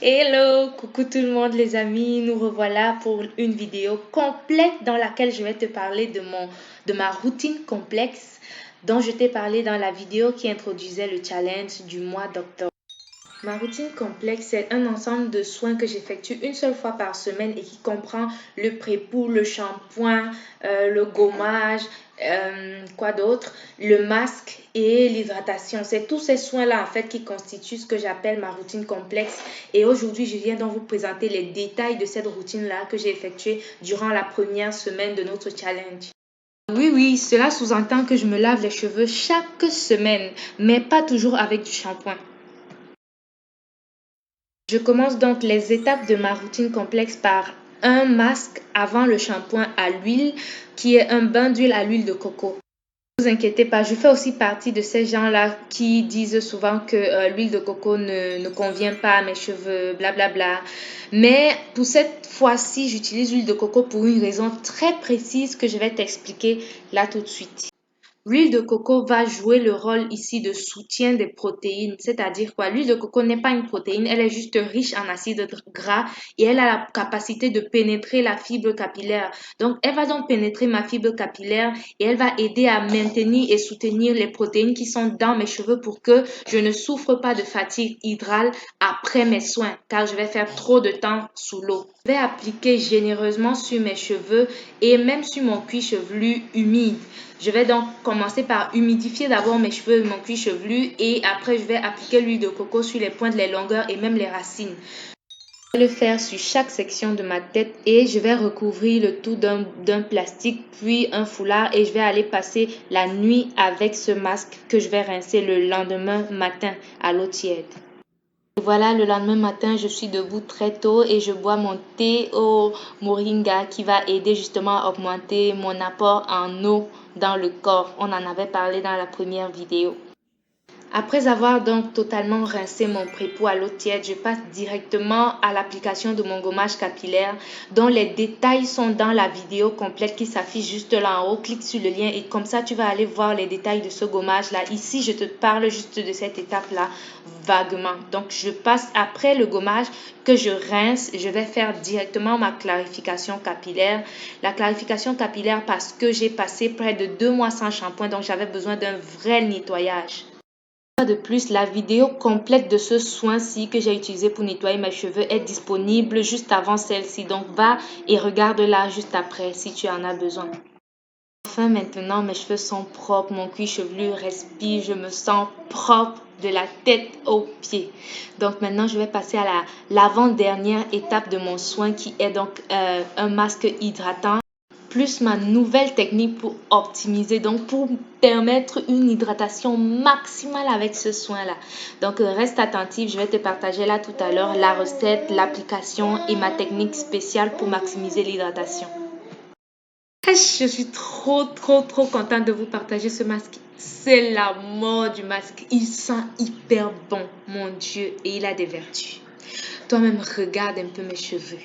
Hello, coucou tout le monde les amis, nous revoilà pour une vidéo complète dans laquelle je vais te parler de ma routine complexe dont je t'ai parlé dans la vidéo qui introduisait le challenge du mois d'octobre. Ma routine complexe, c'est un ensemble de soins que j'effectue une seule fois par semaine et qui comprend le pré-pou, le shampoing, le gommage, quoi d'autre, le masque et l'hydratation. C'est tous ces soins-là en fait qui constituent ce que j'appelle ma routine complexe. Et aujourd'hui, je viens donc vous présenter les détails de cette routine-là que j'ai effectuée durant la première semaine de notre challenge. Oui, cela sous-entend que je me lave les cheveux chaque semaine, mais pas toujours avec du shampoing. Je commence donc les étapes de ma routine complexe par un masque avant le shampoing à l'huile, qui est un bain d'huile à l'huile de coco. Ne vous inquiétez pas, je fais aussi partie de ces gens-là qui disent souvent que l'huile de coco ne convient pas à mes cheveux, blablabla. Mais pour cette fois-ci, j'utilise l'huile de coco pour une raison très précise que je vais t'expliquer là tout de suite. L'huile de coco va jouer le rôle ici de soutien des protéines, c'est-à-dire quoi? L'huile de coco n'est pas une protéine, elle est juste riche en acides gras et elle a la capacité de pénétrer la fibre capillaire. Donc, elle va donc pénétrer ma fibre capillaire et elle va aider à maintenir et soutenir les protéines qui sont dans mes cheveux pour que je ne souffre pas de fatigue hydrale après mes soins, car je vais faire trop de temps sous l'eau. Je vais appliquer généreusement sur mes cheveux et même sur mon cuir chevelu humide. Je vais donc commencer par humidifier d'abord mes cheveux et mon cuir chevelu et après je vais appliquer l'huile de coco sur les pointes, les longueurs et même les racines. Je vais le faire sur chaque section de ma tête et je vais recouvrir le tout d'un plastique puis un foulard et je vais aller passer la nuit avec ce masque que je vais rincer le lendemain matin à l'eau tiède. Et voilà, le lendemain matin, je suis debout très tôt et je bois mon thé au moringa qui va aider justement à augmenter mon apport en eau dans le corps. On en avait parlé dans la première vidéo. Après avoir donc totalement rincé mon pré-pou à l'eau tiède, je passe directement à l'application de mon gommage capillaire dont les détails sont dans la vidéo complète qui s'affiche juste là en haut. Clique sur le lien et comme ça tu vas aller voir les détails de ce gommage là. Ici, je te parle juste de cette étape là vaguement. Donc, je passe après le gommage que je rince, je vais faire directement ma clarification capillaire. La clarification capillaire parce que j'ai passé près de 2 mois sans shampoing, donc j'avais besoin d'un vrai nettoyage. De plus, la vidéo complète de ce soin-ci que j'ai utilisé pour nettoyer mes cheveux est disponible juste avant celle-ci. Donc, va et regarde-la juste après si tu en as besoin. Enfin, maintenant, mes cheveux sont propres, mon cuir chevelu respire, je me sens propre de la tête aux pieds. Donc, maintenant, je vais passer à l'avant-dernière étape de mon soin qui est donc un masque hydratant. Plus ma nouvelle technique pour optimiser, donc pour permettre une hydratation maximale avec ce soin-là. Donc, reste attentif, je vais te partager là tout à l'heure la recette, l'application et ma technique spéciale pour maximiser l'hydratation. Je suis trop contente de vous partager ce masque. C'est la mort du masque. Il sent hyper bon, mon Dieu, et il a des vertus. Toi-même, regarde un peu mes cheveux.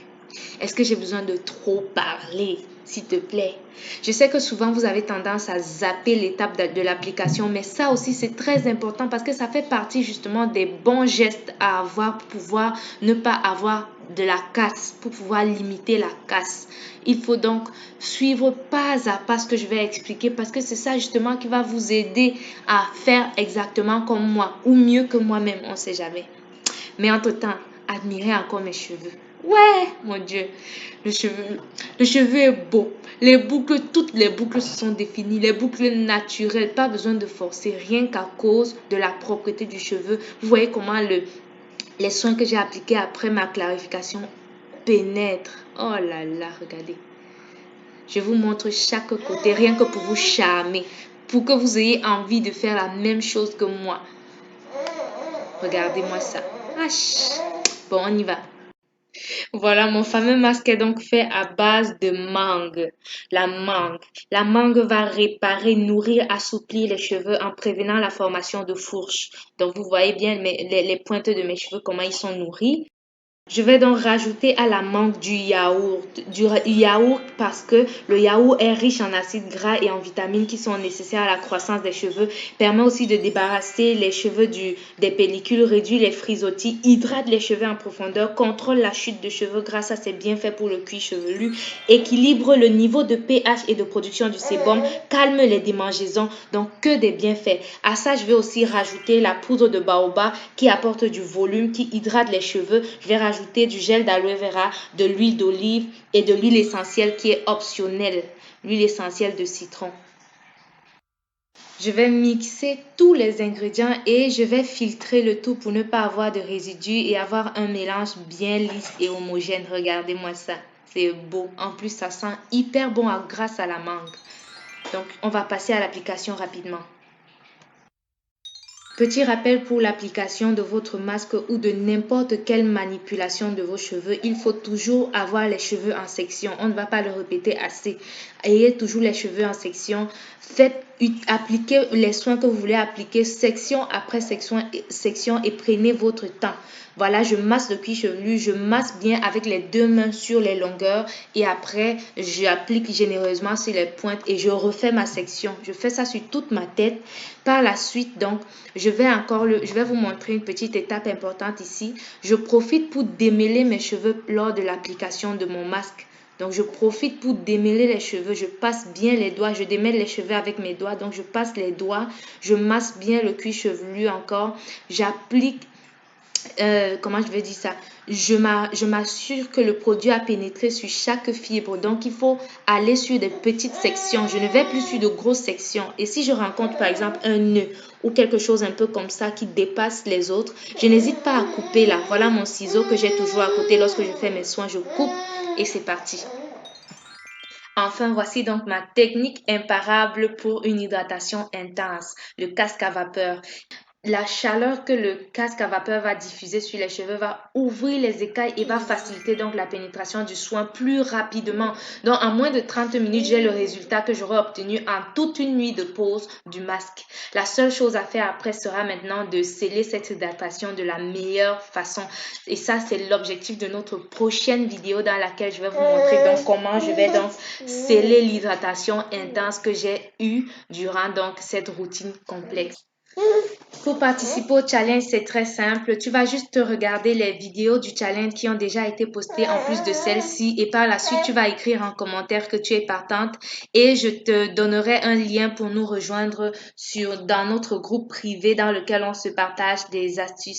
Est-ce que j'ai besoin de trop parler, s'il te plaît? Je sais que souvent, vous avez tendance à zapper l'étape de l'application, mais ça aussi, c'est très important parce que ça fait partie justement des bons gestes à avoir pour pouvoir ne pas avoir de la casse, pour pouvoir limiter la casse. Il faut donc suivre pas à pas ce que je vais expliquer parce que c'est ça justement qui va vous aider à faire exactement comme moi ou mieux que moi-même, on ne sait jamais. Mais entre-temps, admirez encore mes cheveux. Ouais, mon Dieu, le cheveu est beau. Les boucles, toutes les boucles se sont définies. Les boucles naturelles, pas besoin de forcer, rien qu'à cause de la propreté du cheveu. Vous voyez comment les soins que j'ai appliqués après ma clarification pénètrent. Oh là là, regardez. Je vous montre chaque côté, rien que pour vous charmer, pour que vous ayez envie de faire la même chose que moi. Regardez-moi ça. Bon, on y va. Voilà, mon fameux masque est donc fait à base de mangue. La mangue. La mangue va réparer, nourrir, assouplir les cheveux en prévenant la formation de fourches. Donc, vous voyez bien les pointes de mes cheveux, comment ils sont nourris. Je vais donc rajouter à la mangue du yaourt parce que le yaourt est riche en acides gras et en vitamines qui sont nécessaires à la croissance des cheveux, permet aussi de débarrasser les cheveux des pellicules, réduit les frisottis, hydrate les cheveux en profondeur, contrôle la chute de cheveux grâce à ses bienfaits pour le cuir chevelu, équilibre le niveau de pH et de production du sébum, calme les démangeaisons, donc que des bienfaits. À ça, je vais aussi rajouter la poudre de baobab qui apporte du volume, qui hydrate les cheveux. Je vais rajouter du gel d'aloe vera, de l'huile d'olive et de l'huile essentielle qui est optionnelle, l'huile essentielle de citron. Je vais mixer tous les ingrédients et je vais filtrer le tout pour ne pas avoir de résidus et avoir un mélange bien lisse et homogène. Regardez-moi ça, c'est beau. En plus, ça sent hyper bon grâce à la mangue. Donc, on va passer à l'application rapidement. Petit rappel pour l'application de votre masque ou de n'importe quelle manipulation de vos cheveux, il faut toujours avoir les cheveux en section. On ne va pas le répéter assez. Ayez toujours les cheveux en section. Appliquez les soins que vous voulez appliquer section après section et prenez votre temps. Voilà, je masse le cuir chevelu, je masse bien avec les deux mains sur les longueurs et après, j'applique généreusement sur les pointes et je refais ma section. Je fais ça sur toute ma tête. Par la suite, donc, je vais vous montrer une petite étape importante ici. Je profite pour démêler mes cheveux lors de l'application de mon masque. Donc, je profite pour démêler les cheveux. Je passe bien les doigts. Je démêle les cheveux avec mes doigts. Donc, je passe les doigts. Je masse bien le cuir chevelu encore. J'applique comment je vais dire ça, je m'assure que le produit a pénétré sur chaque fibre. Donc, il faut aller sur des petites sections. Je ne vais plus sur de grosses sections. Et si je rencontre, par exemple, un nœud ou quelque chose un peu comme ça qui dépasse les autres, je n'hésite pas à couper là. Voilà mon ciseau que j'ai toujours à côté lorsque je fais mes soins. Je coupe et c'est parti. Enfin, voici donc ma technique imparable pour une hydratation intense, le casque à vapeur. La chaleur que le casque à vapeur va diffuser sur les cheveux va ouvrir les écailles et va faciliter donc la pénétration du soin plus rapidement. Donc, en moins de 30 minutes, j'ai le résultat que j'aurai obtenu en toute une nuit de pause du masque. La seule chose à faire après sera maintenant de sceller cette hydratation de la meilleure façon. Et ça, c'est l'objectif de notre prochaine vidéo dans laquelle je vais vous montrer donc comment je vais donc sceller l'hydratation intense que j'ai eue durant donc cette routine complexe. Pour participer au challenge, c'est très simple. Tu vas juste regarder les vidéos du challenge qui ont déjà été postées en plus de celle-ci et par la suite, tu vas écrire en commentaire que tu es partante et je te donnerai un lien pour nous rejoindre dans notre groupe privé dans lequel on se partage des astuces.